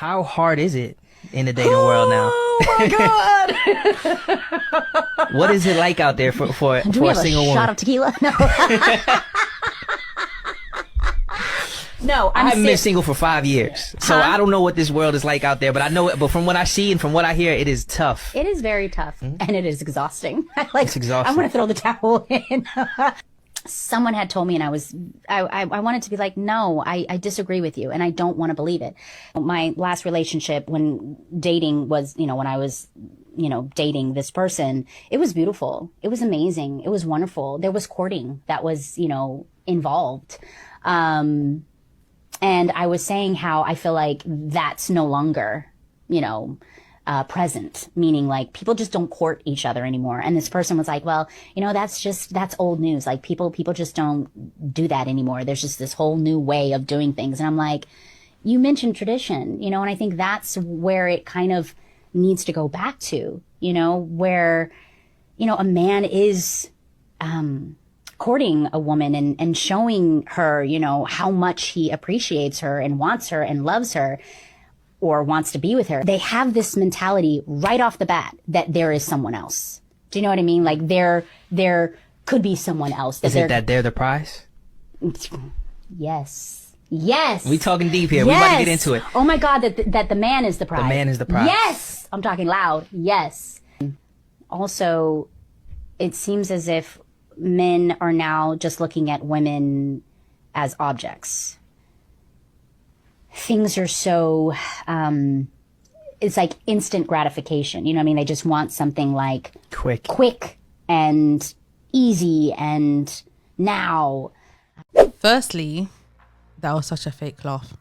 How hard is it in the dating world now? Oh my God! What is it like out there for a single woman? Shot of tequila? No. No, I haven't been single for 5 years, so I don't know what this world is like out there. But I know it. But from what I see and from what I hear, it is tough. It is very tough, and it is exhausting. It's exhausting. I want to throw the towel in. Someone had told me, and I wanted to be like, no, I disagree with you, and I don't want to believe it. My last relationship, when dating was, when I was, dating this person, it was beautiful. It was amazing. It was wonderful. There was courting that was, involved. And I was saying how I feel like that's no longer, present, meaning like people just don't court each other anymore. And this person was like, well, that's old news. Like people just don't do that anymore. There's just this whole new way of doing things. And I'm like, you mentioned tradition, and I think that's where it kind of needs to go back to, where, a man is, courting a woman and showing her, how much he appreciates her and wants her and loves her or wants to be with her. They have this mentality right off the bat that there is someone else. Do you know what I mean? Like there could be someone else. Is it that they're the prize? Yes. Yes. We talking deep here. Yes. We about to get into it. Oh my God, that the man is the prize. The man is the prize. Yes. I'm talking loud. Yes. Also, it seems as if men are now just looking at women as objects. Things are so, it's like instant gratification. You know what I mean? They just want something like quick and easy and now. Firstly, that was such a fake laugh.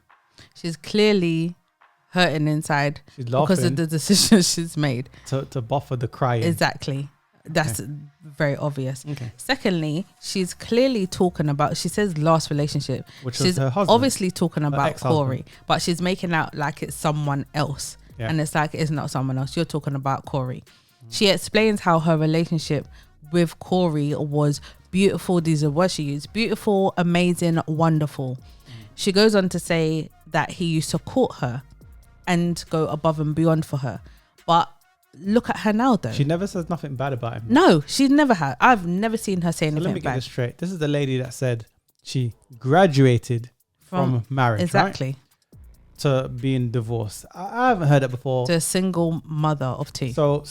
She's clearly hurting inside because of the decision she's made. To buffer the crying. Exactly. That's very obvious. Okay. Secondly, she's clearly talking about, she says last relationship. Which she's was her husband. Obviously talking about Corey, but she's making out like it's someone else. Yeah. And it's like, it's not someone else. You're talking about Corey. She explains how her relationship with Corey was beautiful. These are words she used. Beautiful, amazing, wonderful. She goes on to say that he used to court her and go above and beyond for her. But look at her now, though. She never says nothing bad about him. No, she never had. I've never seen her say anything bad. Let me get this straight. This is the lady that said she graduated from marriage, exactly, right? To being divorced. I haven't heard it before. To a single mother of two. So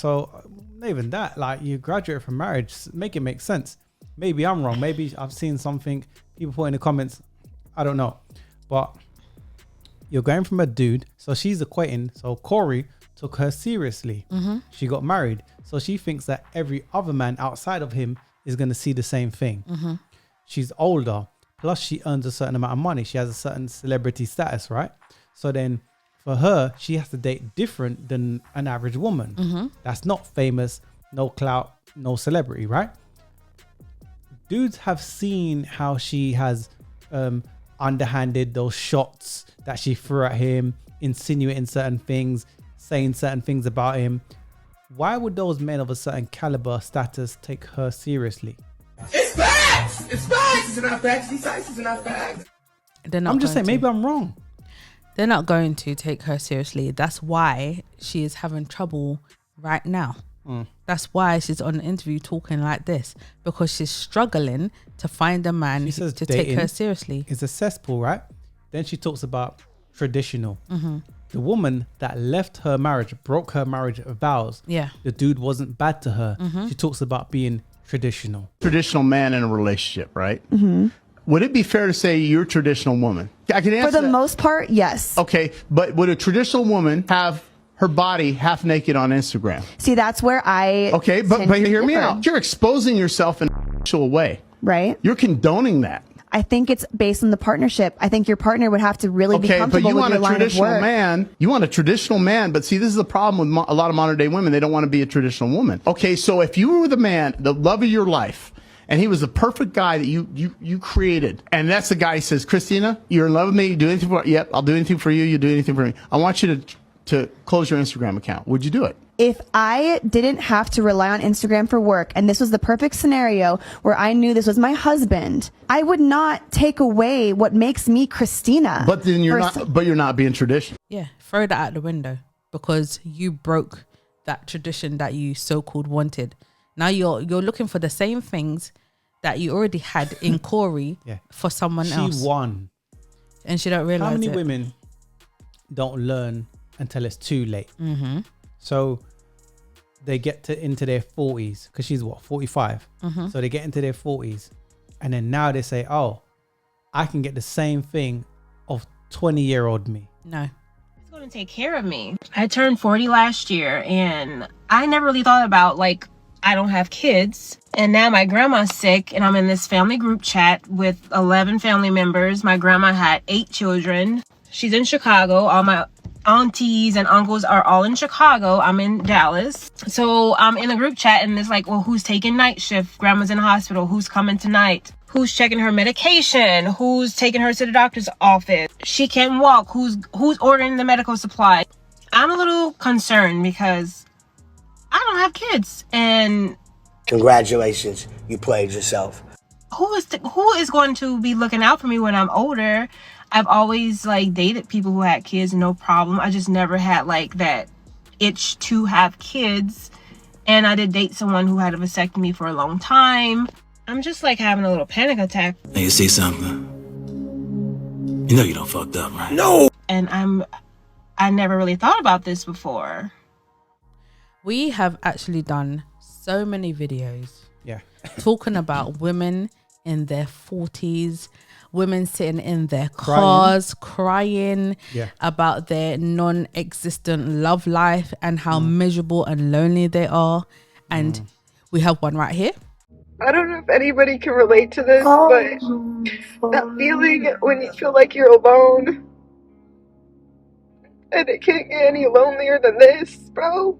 not even that. Like, you graduate from marriage, make it make sense. Maybe I'm wrong. Maybe I've seen something people put in the comments. I don't know. But you're going from a dude. So she's equating. So Corey took her seriously. Mm-hmm. She got married. So she thinks that every other man outside of him is going to see the same thing. Mm-hmm. She's older. Plus she earns a certain amount of money. She has a certain celebrity status, right? So then for her, she has to date different than an average woman. Mm-hmm. That's not famous, no clout, no celebrity, right? Dudes have seen how she has underhanded those shots that she threw at him, insinuating certain things, saying certain things about him. Why would those men of a certain caliber status take her seriously? It's facts! It's facts! It's not facts. These sites are not facts. I'm just saying, maybe I'm wrong. They're not going to take her seriously. That's why she is having trouble right now. That's why she's on an interview talking like this, because she's struggling to find a man to take her seriously. It's a cesspool, right? Then she talks about traditional. Mm-hmm. The woman that left her marriage, broke her marriage vows. Yeah. The dude wasn't bad to her. Mm-hmm. She talks about being traditional. Traditional man in a relationship, right? Mm-hmm. Would it be fair to say you're a traditional woman? I can answer for the most part, yes. Okay, but would a traditional woman have her body half naked on Instagram? See, that's where I... Okay, but hear me out. You're exposing yourself in a sexual way. Right. You're condoning that. I think it's based on the partnership. I think your partner would have to really be comfortable with your line of work. But you want a traditional man. You want a traditional man. But see, this is the problem with a lot of modern day women. They don't want to be a traditional woman. Okay, so if you were with a man, the love of your life, and he was the perfect guy that you created, and that's the guy who says, Christina, you're in love with me. You do anything for... Yep, I'll do anything for you. You do anything for me. I want you to close your Instagram account. Would you do it? if I didn't have to rely on Instagram for work, and this was the perfect scenario where I knew this was my husband, I would not take away what makes me Christina. But then you're not being traditional. Yeah, throw that out the window because you broke that tradition that you so-called wanted. Now you're looking for the same things that you already had in Corey for someone else. She won. And she don't realize How many it. women don't learn until it's too late? Mm-hmm. So they get into their 40s, because she's what, 45? Mm-hmm. So they get into their 40s, and then now they say, oh, I can get the same thing of 20-year-old me. No. It's going to take care of me. I turned 40 last year, and I never really thought about, like, I don't have kids. And now my grandma's sick, and I'm in this family group chat with 11 family members. My grandma had 8 children. She's in Chicago. All my aunties and uncles are all in Chicago. I'm in Dallas. So I'm in a group chat, and it's like, well, who's taking night shift? Grandma's in the hospital. Who's coming tonight? Who's checking her medication? Who's taking her to the doctor's office? She can't walk. Who's ordering the medical supply? I'm a little concerned because I don't have kids, and congratulations, you played yourself. Who is going to be looking out for me when I'm older? I've always like dated people who had kids, no problem. I just never had like that itch to have kids. And I did date someone who had a vasectomy for a long time. I'm just like having a little panic attack. Hey, you see something? You know you don't fucked up, right? No. And I never really thought about this before. We have actually done so many videos talking about women in their 40s, women sitting in their cars crying about their non-existent love life and how miserable and lonely they are. And we have one right here. I don't know if anybody can relate to this, but that feeling when you feel like you're alone, and it can't get any lonelier than this, bro.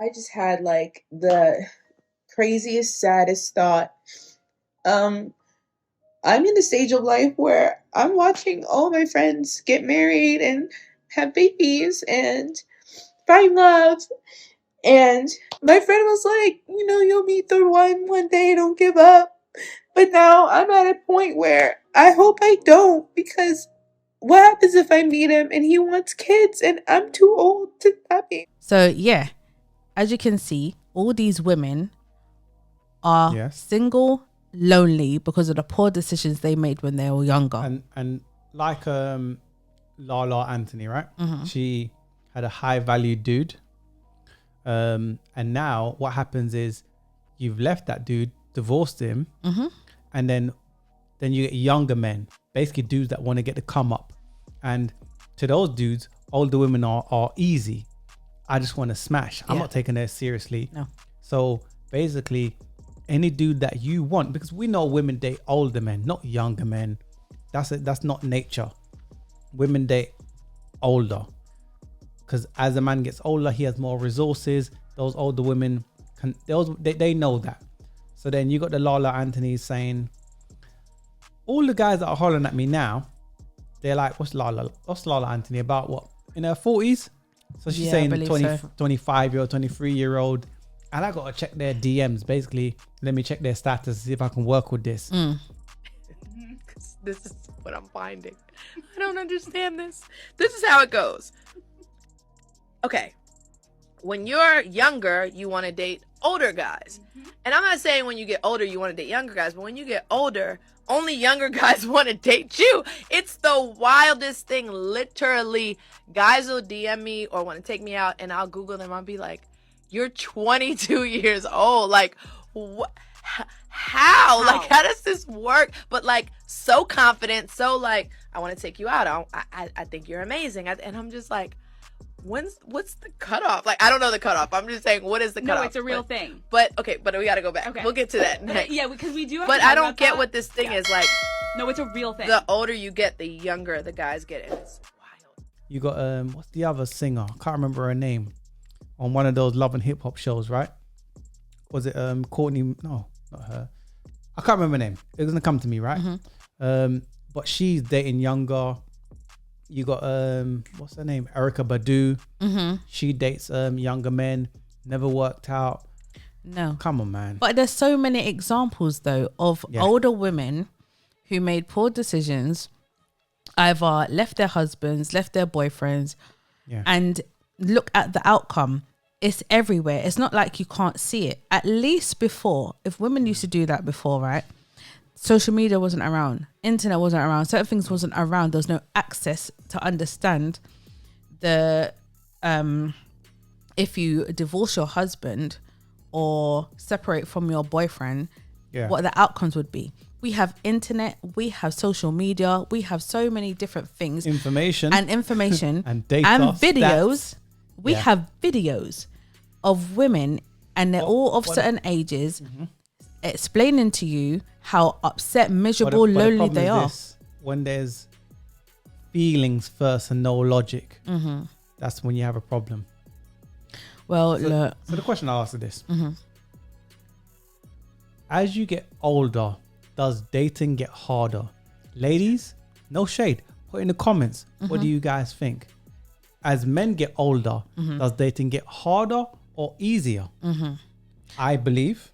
I just had like the craziest, saddest thought. I'm in the stage of life where I'm watching all my friends get married and have babies and find love. And my friend was like, you know, you'll meet the one day, don't give up. But now I'm at a point where I hope I don't, because what happens if I meet him and he wants kids and I'm too old to have it? So yeah, as you can see, all these women are single, lonely because of the poor decisions they made when they were younger. And like Lala Anthony, right? She had a high value dude. And now what happens is you've left that dude, divorced him, and then you get younger men, basically dudes that want to get the come up. And to those dudes, older women are easy. I just want to smash. I'm not taking it seriously. No. So basically, any dude that you want, because we know women date older men, not younger men. That's not nature. Women date older, because as a man gets older, he has more resources. Those older women they know that. So then you got the Lala Anthony saying, all the guys that are hollering at me now, they're like, what's Lala Anthony about? What, in her 40s? So she's saying 25-year-old, 23-year-old. And I got to check their DMs. Basically, let me check their status, see if I can work with this. This is what I'm finding. I don't understand this. This is how it goes. Okay. When you're younger, you want to date older guys. And I'm not saying when you get older, you want to date younger guys. But when you get older, only younger guys want to date you. It's the wildest thing. Literally, guys will DM me or want to take me out, and I'll Google them. I'll be like, you're 22 years old. Like, what? How? Like, how does this work? But like, so confident, so like, I want to take you out. I think you're amazing. And I'm just like, what's the cutoff? Like, I don't know the cutoff. I'm just saying, what is the cutoff? No, it's a real thing. But okay, but we got to go back. Okay. We'll get to that next. Yeah, because we do have But to talk I don't about get that. what this thing is like. No, it's a real thing. The older you get, the younger the guys get. It's wild. You got what's the other singer? I can't remember her name. On one of those Love and Hip Hop shows, right? Was it Courtney? No, not her. I can't remember her name. It was gonna come to me, right? But she's dating younger You got what's her name? Erica Badu. Mm-hmm. She dates younger men. Never worked out. No. Come on, man. But there's so many examples though of older women who made poor decisions, either left their husbands, left their boyfriends, and look at the outcome. It's everywhere. It's not like you can't see it. At least before, if women used to do that before, right? Social media wasn't around. Internet wasn't around. Certain things wasn't around. There was no access to understand the if you divorce your husband or separate from your boyfriend, what the outcomes would be. We have internet, we have social media, we have so many different things. Information. And data. And videos. Stats. We have videos of women, and they're all of certain ages, explaining to you how upset, miserable, lonely they are. When there's feelings first and no logic, that's when you have a problem. Well, look. So the question I'll ask is this. As you get older, does dating get harder? Ladies, no shade. Put in the comments. What do you guys think? As men get older, does dating get harder or easier? I believe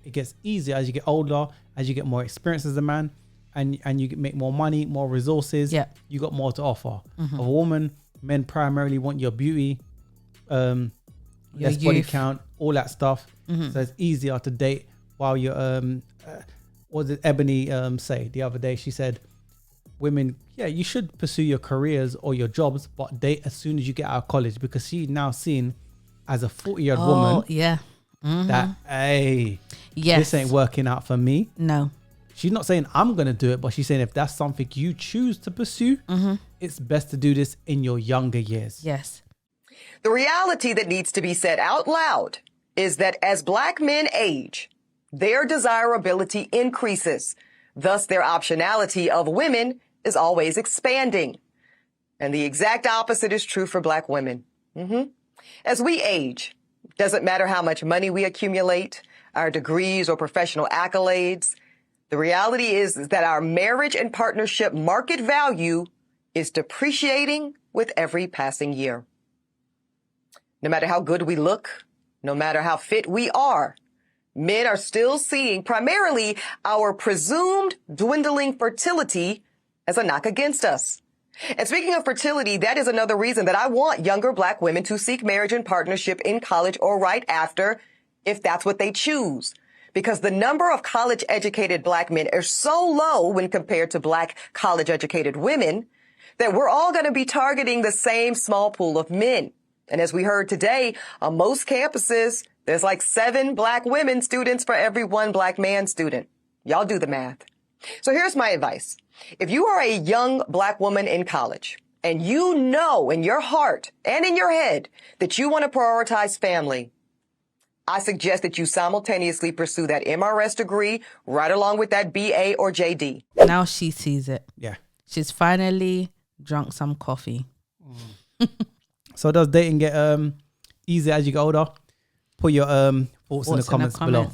it gets easier as you get older, as you get more experience as a man, and you make more money, more resources. You got more to offer. A woman, men primarily want your beauty, less body count, all that stuff. So it's easier to date while you're what did Ebony say the other day? She said, women, you should pursue your careers or your jobs, but date as soon as you get out of college, because she's now seen as a 40-year-old woman that, hey, this ain't working out for me. No. She's not saying I'm going to do it, but she's saying if that's something you choose to pursue, it's best to do this in your younger years. Yes. The reality that needs to be said out loud is that as Black men age, their desirability increases. Thus, their optionality of women is always expanding. And the exact opposite is true for Black women. As we age, doesn't matter how much money we accumulate, our degrees or professional accolades, the reality is that our marriage and partnership market value is depreciating with every passing year. No matter how good we look, no matter how fit we are, men are still seeing primarily our presumed dwindling fertility as a knock against us. And speaking of fertility, that is another reason that I want younger Black women to seek marriage and partnership in college or right after, if that's what they choose. Because the number of college-educated Black men is so low when compared to Black college-educated women that we're all going to be targeting the same small pool of men. And as we heard today, on most campuses, there's like 7 Black women students for every 1 Black man student. Y'all do the math. So here's my advice. If you are a young Black woman in college and you know in your heart and in your head that you want to prioritize family, I suggest that you simultaneously pursue that MRS degree right along with that BA or JD. Now she sees it. Yeah. She's finally drunk some coffee. So does dating get easier as you get older? Put your thoughts in the comments below.